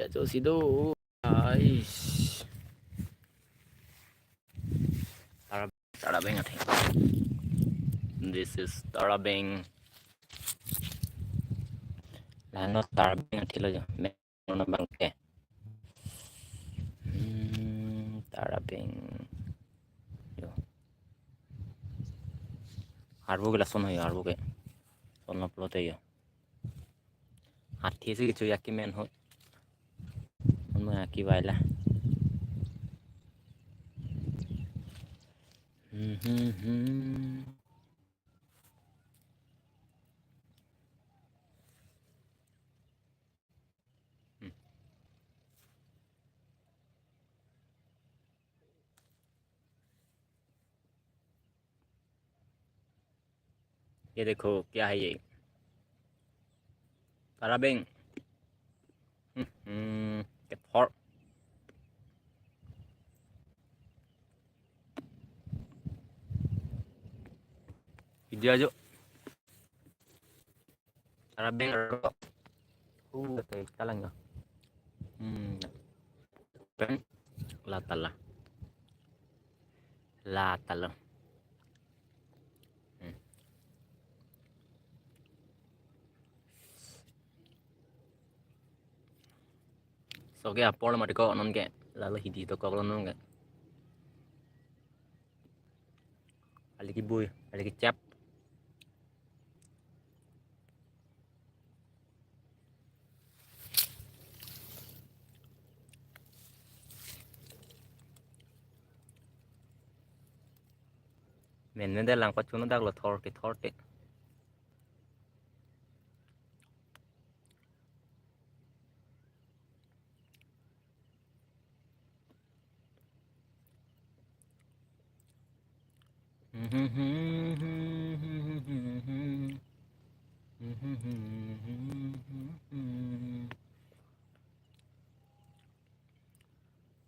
aja sido. Aish. Tarabeng, I think. This is Tarabeng. Lano Tarabeng atilo jo. Meron bangke. Tarabeng. Yo. Harbo ke lason hoy harbo ke. Sonno plote yo. Hathi se kichu yaki men ho. Onmo yaki baila. ये देखो क्या है ये ताराबेंग cái thor video aja ताराबेंग cái kalang ya ben la tala so cái apol mà có non cái là hidi to có non cái ali cái bui ali cái chap mình nên làm quạt chúng nó đang là thor cái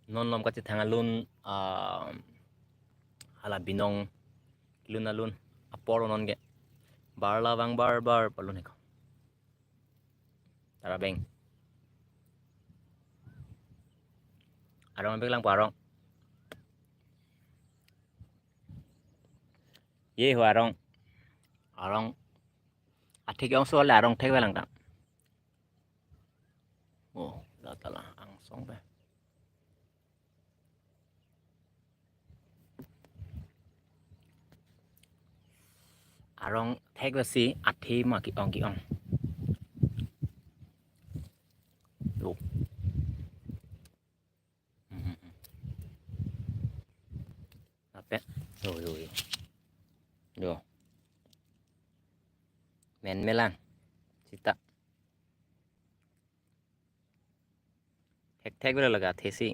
non nom kasi thang alun hala binong lun alun apor non ge bar lawang bar palun heko tarabeng arong bek lang parong ye ho arong athik ong so la arong thek lang ta oh la tala ang song be arong thek la si athi ma ki ong do ape rồi do men melang cita thek bela laga thesi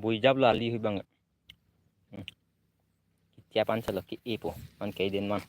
bui jab la li hui bang kia pan chalo ki ipo man kay din man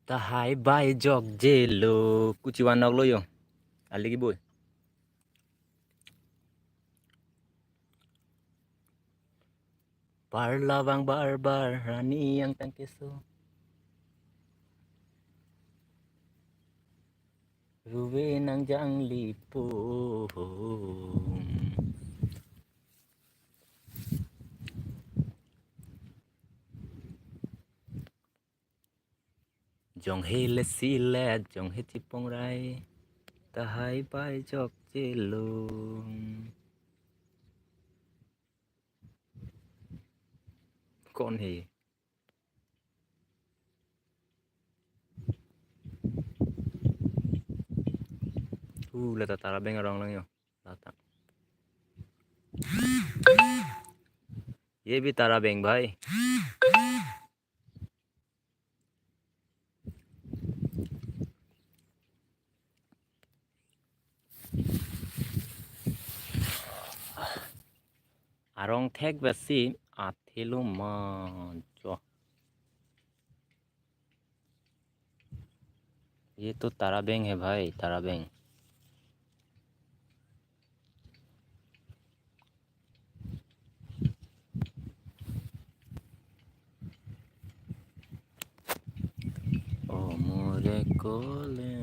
ta hai bai jog jelo kuchiwan nok lo yo ali ki boy bar lawang bar rani yang tangkeso ruwe nang jang lipo jong he le si le jong he chipong rai ta hai bai jog jelo कौन है ये? Là tara beng rong lang yo. Tata. ये भी तारा बेंग भाई. Arong thek basi athilu manjo. ये तो तारा बेंग है भाई, तारा बेंग. ओ मोरे कोले